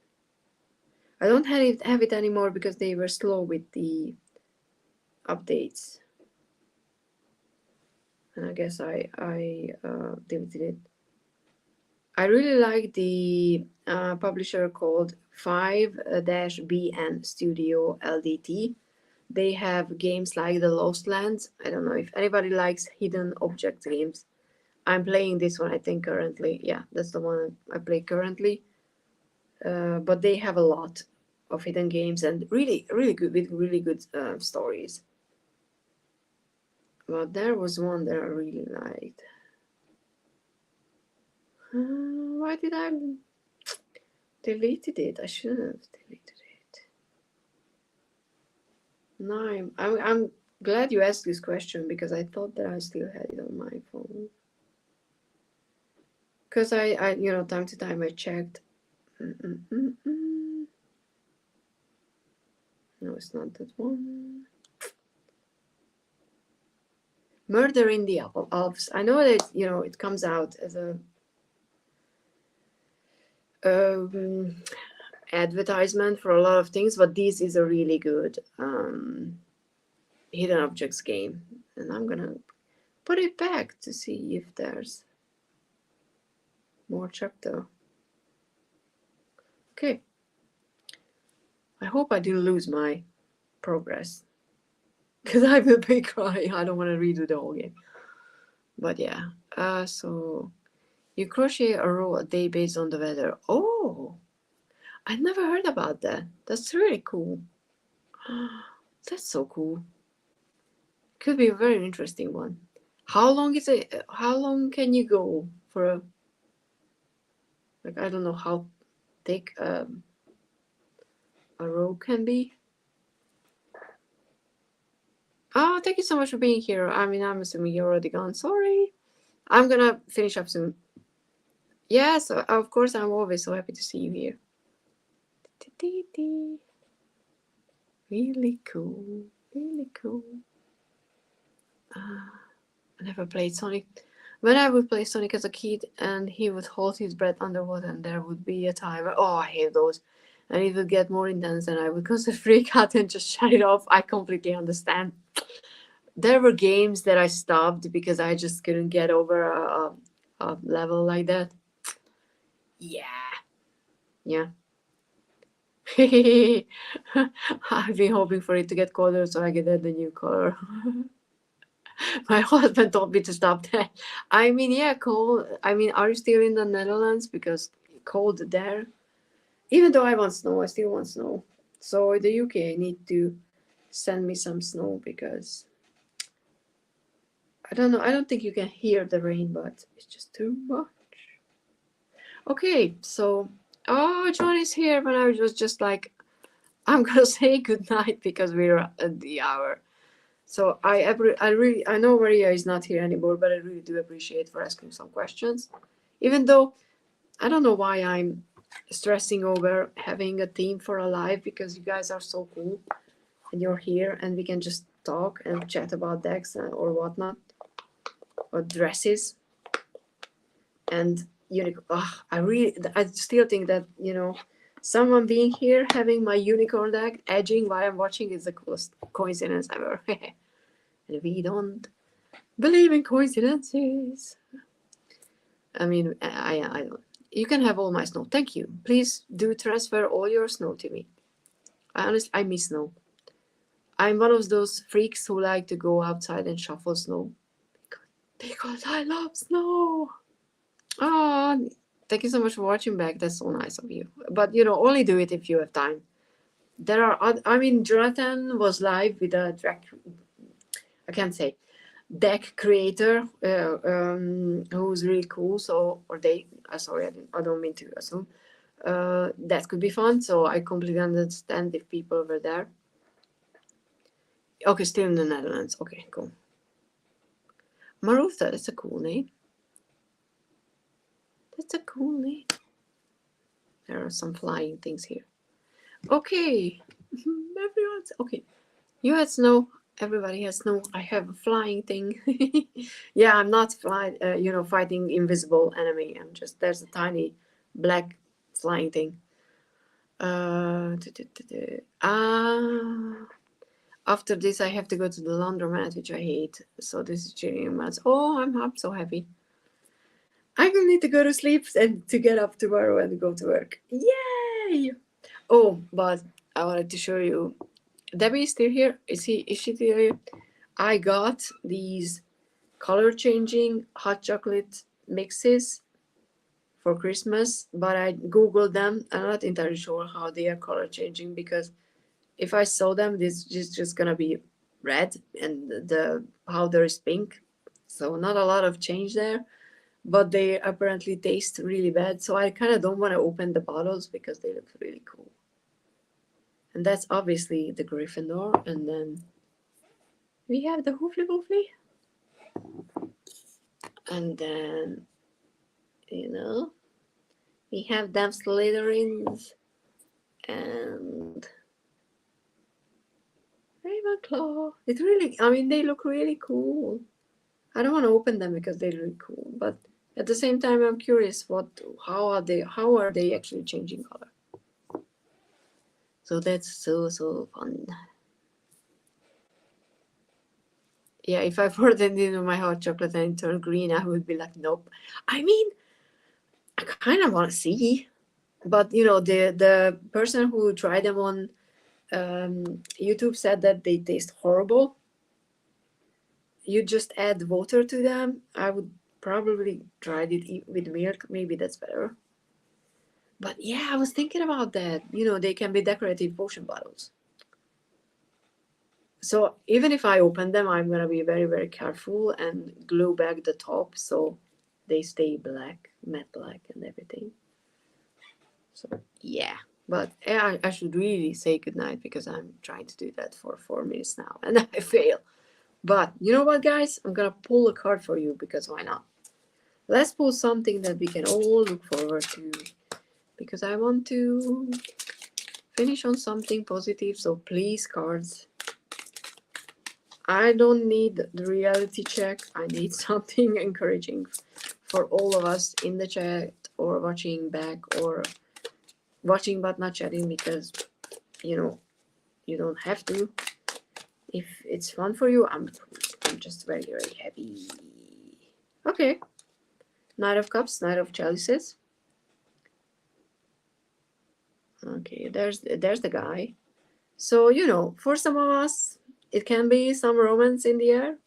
I don't have it anymore because they were slow with the updates, and I guess I deleted it. I really like the publisher called 5-BN Studio LDT. They have games like The Lost Lands. I don't know if anybody likes hidden object games. I'm playing this one, I think, currently. Yeah, that's the one I play currently. But they have a lot of hidden games and really, really good with really good stories. But there was one that I really liked. Why did I deleted it? I shouldn't have deleted it. No, I'm glad you asked this question because I thought that I still had it on my phone. Because I time to time I checked. No, it's not that one. Murder in the Alps. I know that it comes out as a advertisement for a lot of things, but this is a really good hidden objects game, and I'm gonna put it back to see if there's more chapter. Okay. I hope I didn't lose my progress because I will be crying. I don't want to redo the whole game. But yeah. So you crochet a row a day based on the weather. Oh, I never heard about that. That's really cool. That's so cool. Could be a very interesting one. How long is it? How long can you go for a? Like I don't know how thick a row can be. Oh, thank you so much for being here. I mean, I'm assuming you're already gone. Sorry. I'm gonna finish up soon. Yes, of course. I'm always so happy to see you here. Really cool. Really cool. I never played Sonic. When I would play Sonic as a kid and he would hold his breath underwater and there would be a timer. Oh, I hate those. And it would get more intense and I would constantly freak out and just shut it off. I completely understand. There were games that I stopped because I just couldn't get over a level like that. Yeah. Yeah. I've been hoping for it to get colder so I can add the new color. My husband told me to stop that. I mean, yeah, cold. I mean, are you still in the Netherlands? Because cold there. Even though I want snow, I still want snow. So the UK need to send me some snow because I don't know. I don't think you can hear the rain, but it's just too much. Okay, so John is here when I was just like, I'm gonna say goodnight because we're at the hour. So I know Maria is not here anymore, but I really do appreciate for asking some questions. Even though I don't know why I'm stressing over having a theme for a live because you guys are so cool and you're here and we can just talk and chat about decks or whatnot or dresses and I still think that someone being here having my unicorn deck edging while I'm watching is the coolest coincidence ever. And we don't believe in coincidences. I mean, I don't. You can have all my snow. Thank you. Please do transfer all your snow to me. I miss snow. I'm one of those freaks who like to go outside and shovel snow because I love snow. Oh, thank you so much for watching back. That's so nice of you. But only do it if you have time. There are. I mean, Jonathan was live with a track. I can't say deck creator who's really cool. So or they. Sorry, I don't mean to assume. That could be fun. So I completely understand if people were there. Okay, still in the Netherlands. Okay, cool. Marutha, that's a cool name. That's a cool name. There are some flying things here. Okay, everyone's okay. You had snow. Everybody has snow. I have a flying thing. Yeah, I'm not fighting invisible enemy. I'm just there's a tiny black flying thing. After this, I have to go to the laundromat, which I hate. So this is chilling much. Oh, I'm so happy. I will need to go to sleep and to get up tomorrow and go to work. Yay! Oh, but I wanted to show you. Debbie is still here. Is she still here? I got these color changing hot chocolate mixes for Christmas, but I googled them. I'm not entirely sure how they are color changing because if I saw them, this is just gonna be red and the powder is pink. So not a lot of change there, but they apparently taste really bad. So I kind of don't want to open the bottles because they look really cool. And that's obviously the Gryffindor. And then we have the Hoofly Woofly. And then, we have them Slytherins and Ravenclaw. They look really cool. I don't want to open them because they're really cool. But at the same time, I'm curious how are they actually changing color? So that's so fun. Yeah, if I poured it into my hot chocolate and it turned green, I would be like, nope. I mean, I kind of want to see, but the person who tried them on YouTube said that they taste horrible. You just add water to them. I would probably try it with milk. Maybe that's better. But yeah, I was thinking about that. They can be decorative potion bottles. So even if I open them, I'm gonna be very, very careful and glue back the top so they stay black, matte black and everything. So yeah, but I should really say goodnight because I'm trying to do that for 4 minutes now and I fail. But you know what, guys? I'm gonna pull a card for you because why not? Let's pull something that we can all look forward to because I want to finish on something positive. So please, cards. I don't need the reality check. I need something encouraging for all of us in the chat or watching back or watching but not chatting because you don't have to. If it's fun for you, I'm just very, very happy. Okay. Knight of Cups, Knight of Chalices. Okay, there's the guy. So, you know, for some of us, it can be some romance in the air,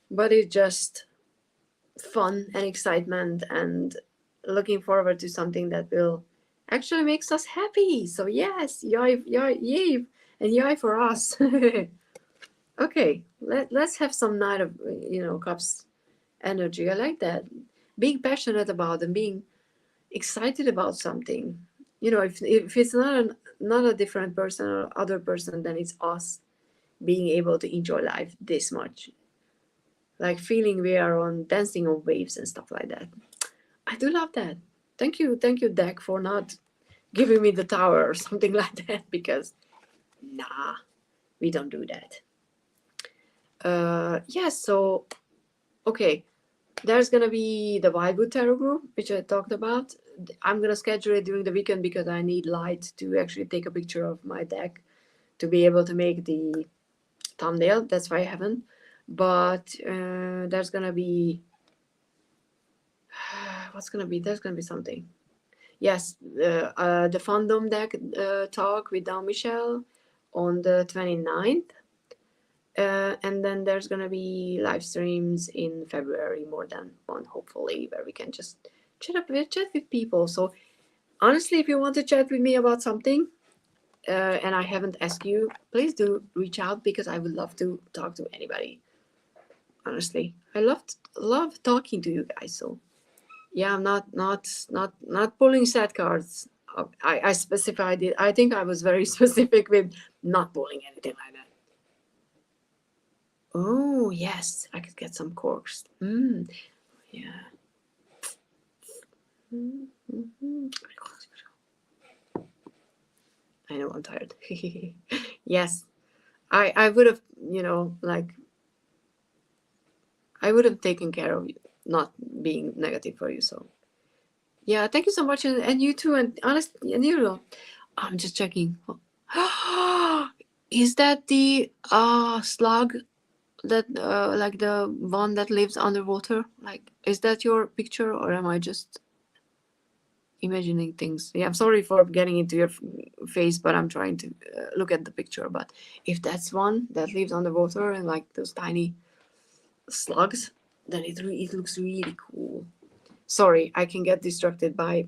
but it's just fun and excitement and looking forward to something that will actually makes us happy. So yes, yay, yay, yay, and yay for us. Okay, let's have some Knight of Cups energy. I like that. Being passionate about and being excited about something. You know, if it's not a different person or other person, then it's us being able to enjoy life this much. Like feeling we are on dancing on waves and stuff like that. I do love that. Thank you, deck, for not giving me the tower or something like that, because nah, we don't do that. Yes, so okay, there's gonna be the Wildwood Tarot group, which I talked about. I'm gonna schedule it during the weekend because I need light to actually take a picture of my deck to be able to make the thumbnail. That's why I haven't. But there's gonna be what's gonna be? There's gonna be something. Yes, the fandom deck talk with Don Michelle on the 29th. And then there's gonna be live streams in February, more than one, hopefully, where we can just chat with people. So honestly, if you want to chat with me about something, and I haven't asked you, please do reach out, because I would love to talk to anybody. Honestly, I love talking to you guys. So yeah, I'm not pulling sad cards. I specified it. I think I was very specific with not pulling anything like that. Oh yes, I could get some corks. Yeah. Mm-hmm. I know I'm tired. Yes, I would have, like I would have taken care of you, not being negative for you. So yeah, thank you so much, and you too. And honestly, and you know, I'm just checking. Is that the slug that like the one that lives underwater? Like, is that your picture, or am I just imagining things? Yeah, I'm sorry for getting into your face, but I'm trying to look at the picture. But if that's one that lives underwater and like those tiny slugs, then it looks really cool. Sorry, I can get distracted by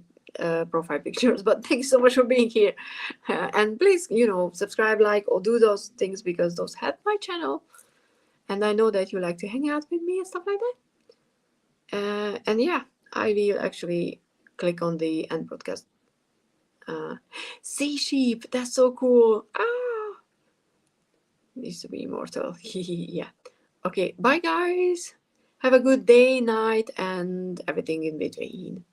profile pictures, but thanks so much for being here. And please, subscribe, like, or do those things, because those help my channel. And I know that you like to hang out with me and stuff like that. And yeah, I will actually click on the end broadcast. Sea sheep, that's so cool. Ah, needs to be immortal. Yeah. Okay, bye guys. Have a good day, night, and everything in between.